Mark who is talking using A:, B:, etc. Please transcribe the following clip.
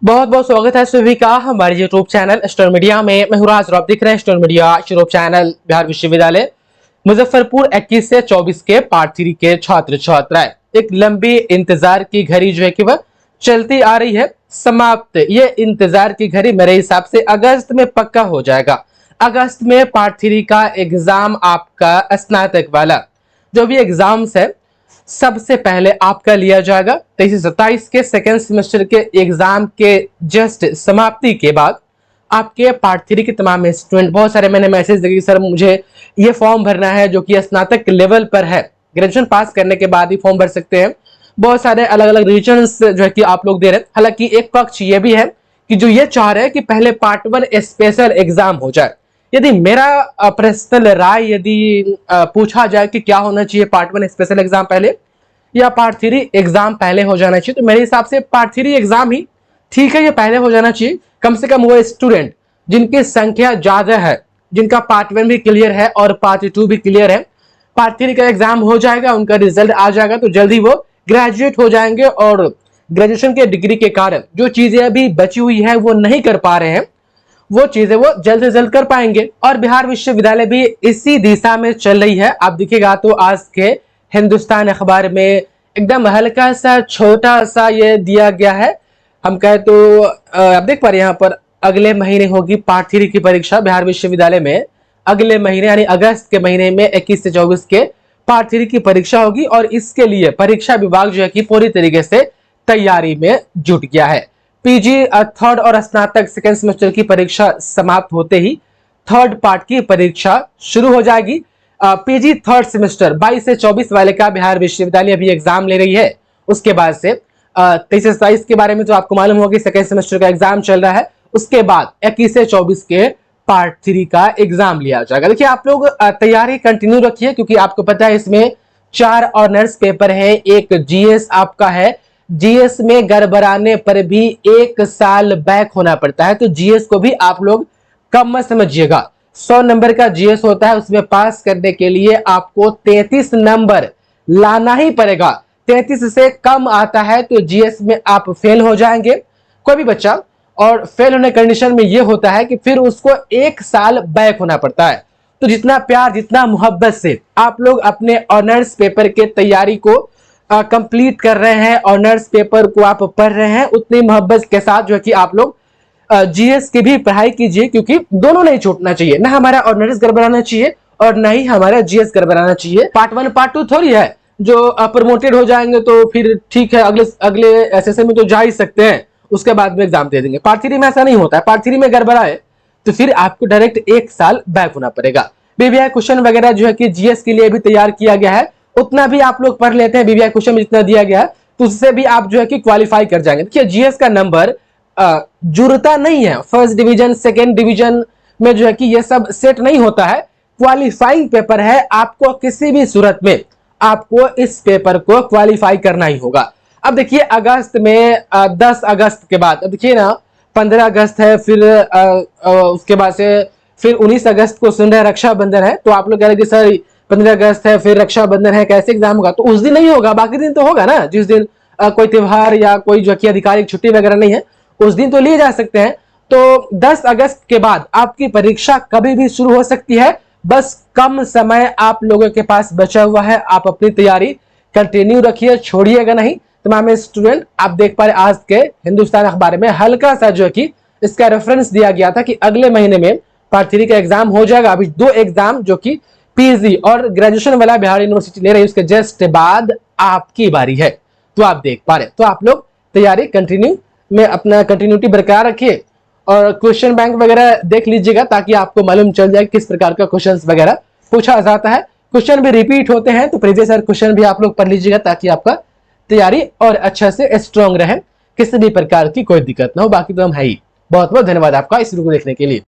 A: बहुत बहुत स्वागत है सभी का हमारे यूट्यूब चैनल स्टार मीडिया में। मैं हूं राज और आप देख रहे हैं star media YouTube channel. Bihar विश्वविद्यालय मुजफ्फरपुर 21 से 24 के पार्ट 3 के छात्र छात्राएं, एक लंबी इंतजार की घड़ी जो है कि वह चलती आ रही है, समाप्त। ये इंतजार की घड़ी मेरे हिसाब से अगस्त में पक्का हो जाएगा। अगस्त में पार्ट 3 का एग्जाम आपका स्नातक वाला जो भी एग्जाम्स है सबसे पहले आपका लिया जाएगा। 23-27 के सेकेंड सेमेस्टर के एग्जाम के जस्ट समाप्ति के बाद आपके पार्ट 3 के तमाम स्टूडेंट, बहुत सारे मैंने मैसेज देखे सर मुझे ये फॉर्म भरना है जो कि स्नातक लेवल पर है, ग्रेजुएशन पास करने के बाद ही फॉर्म भर सकते हैं। बहुत सारे अलग अलग रीजंस जो है कि आप लोग दे रहे हैं। हालांकि एक पक्ष ये भी है कि जो ये चाह रहे हैं कि पहले पार्ट 1 स्पेशल एग्जाम हो जाए। यदि मेरा पर्सनल राय यदि पूछा जाए कि क्या होना चाहिए, पार्ट 1 स्पेशल एग्जाम पहले या पार्ट 3 एग्जाम पहले हो जाना चाहिए, तो मेरे हिसाब से पार्ट 3 एग्जाम ही ठीक है, ये पहले हो जाना चाहिए। कम से कम वो स्टूडेंट जिनकी संख्या ज्यादा है, जिनका पार्ट 1 भी क्लियर है और पार्ट 2 भी क्लियर है, पार्ट 3 का एग्जाम हो जाएगा, उनका रिजल्ट आ जाएगा तो जल्दी वो ग्रेजुएट हो जाएंगे और ग्रेजुएशन के डिग्री के कारण जो चीजें अभी बची हुई है वो नहीं कर पा रहे हैं, वो चीजें वो जल्द से जल्द कर पाएंगे। और बिहार विश्वविद्यालय भी इसी दिशा में चल रही है। आप दिखेगा तो आज के हिंदुस्तान अखबार में एकदम हल्का सा छोटा सा ये दिया गया है। हम कहे तो आप देख पा रहे हैं यहाँ पर अगले महीने होगी पार्ट 3 की परीक्षा बिहार विश्वविद्यालय में। अगले महीने यानी अगस्त के महीने में 21 से 24 के पार्ट 3 की परीक्षा होगी और इसके लिए परीक्षा विभाग जो है कि पूरी तरीके से तैयारी में जुट गया है। पीजी थर्ड और स्नातक सेकेंड सेमेस्टर की परीक्षा समाप्त होते ही थर्ड पार्ट की परीक्षा शुरू हो जाएगी। पीजी थर्ड सेमेस्टर 22 से 24 वाले का बिहार विश्वविद्यालय अभी एग्जाम ले रही है। उसके बाद से 23 से 27 के बारे में तो आपको मालूम होगा कि सेकेंड सेमेस्टर का एग्जाम चल रहा है। उसके बाद 21 से 24 के पार्ट 3 का एग्जाम लिया जाएगा। देखिए आप लोग तैयारी कंटिन्यू रखिए, क्योंकि आपको पता है इसमें 4 ऑनर्स पेपर है, एक जीएस आपका है। जीएस में गड़बड़ाने पर भी 1 साल बैक होना पड़ता है, तो जीएस को भी आप लोग कम मत समझिएगा। 100 नंबर का जीएस होता है, उसमें पास करने के लिए आपको 33 नंबर लाना ही पड़ेगा। 33 से कम आता है तो जीएस में आप फेल हो जाएंगे कोई भी बच्चा, और फेल होने कंडीशन में यह होता है कि फिर उसको 1 साल बैक होना पड़ता है। तो जितना प्यार जितना मोहब्बत से आप लोग अपने ऑनर्स पेपर के तैयारी को कंप्लीट कर रहे हैं, ऑनर्स पेपर को आप पढ़ रहे हैं, उतनी मोहब्बत के साथ जो है कि आप लोग जीएस की भी पढ़ाई कीजिए, क्योंकि दोनों नहीं छूटना चाहिए। ना हमारा ऑनर्स गड़बड़ाना चाहिए और ना ही हमारा जीएस गड़बड़ाना चाहिए। पार्ट 1 पार्ट 2 थोड़ी है जो प्रमोटेड हो जाएंगे तो फिर ठीक है, अगले एसएससी में तो जा ही सकते हैं, उसके बाद में एग्जाम दे देंगे। पार्ट 3 में ऐसा नहीं होता है। पार्ट 3 में गड़बड़ाए तो फिर आपको डायरेक्ट 1 साल बैक होना पड़ेगा। बीबीआई क्वेश्चन वगैरह जो है कि जीएस के लिए भी तैयार किया गया है, उतना भी आप लोग पढ़ लेते हैं। बीबीआई क्वेश्चन में जितना दिया गया है तो उससे भी आप जो है कि क्वालिफाई कर जाएंगे। देखिए जीएस का नंबर जुड़ता नहीं है, फर्स्ट डिवीजन सेकेंड डिवीजन में जो है कि ये सब सेट नहीं होता है। क्वालिफाइंग पेपर है, आपको किसी भी सूरत में आपको इस पेपर को क्वालिफाई करना ही होगा। अब देखिए अगस्त में 10 अगस्त के बाद, अब देखिए ना 15 अगस्त है, फिर उसके बाद से फिर 19 अगस्त को सुन रहे रक्षाबंधन है, तो आप लोग कह रहे कि सर 15 अगस्त है फिर रक्षाबंधन है, कैसे एग्जाम होगा? तो उस दिन नहीं होगा, बाकी दिन तो होगा ना। जिस दिन कोई त्योहार या कोई जो कि आधिकारिक छुट्टी वगैरह नहीं है उस दिन तो लिए जा सकते हैं। तो 10 अगस्त के बाद आपकी परीक्षा कभी भी शुरू हो सकती है। बस कम समय आप लोगों के पास बचा हुआ है, आप अपनी तैयारी कंटिन्यू रखिए, छोड़िएगा नहीं। तमाम स्टूडेंट आप देख पा रहे आज के हिंदुस्तान अखबार में हल्का सा जो है कि इसका रेफरेंस दिया गया था कि अगले महीने में पार्ट 3 का एग्जाम हो जाएगा। अभी 2 एग्जाम जो कि पीजी और ग्रेजुएशन वाला बिहार यूनिवर्सिटी ले रही है, उसके जस्ट बाद आपकी बारी है। तो आप देख पा रहे, तो आप लोग तैयारी कंटिन्यू में अपना कंटिन्यूटी बरकरार रखिए और क्वेश्चन बैंक वगैरह देख लीजिएगा ताकि आपको मालूम चल जाए किस प्रकार का क्वेश्चंस वगैरह पूछा जाता है। क्वेश्चन भी रिपीट होते हैं तो प्रीवियस ईयर क्वेश्चन भी आप लोग पढ़ लीजिएगा ताकि आपका तैयारी और अच्छा से स्ट्रांग रहे, किसी भी प्रकार की कोई दिक्कत ना हो। बाकी तो हम है ही। बहुत बहुत धन्यवाद आपका इस वीडियो को देखने के लिए।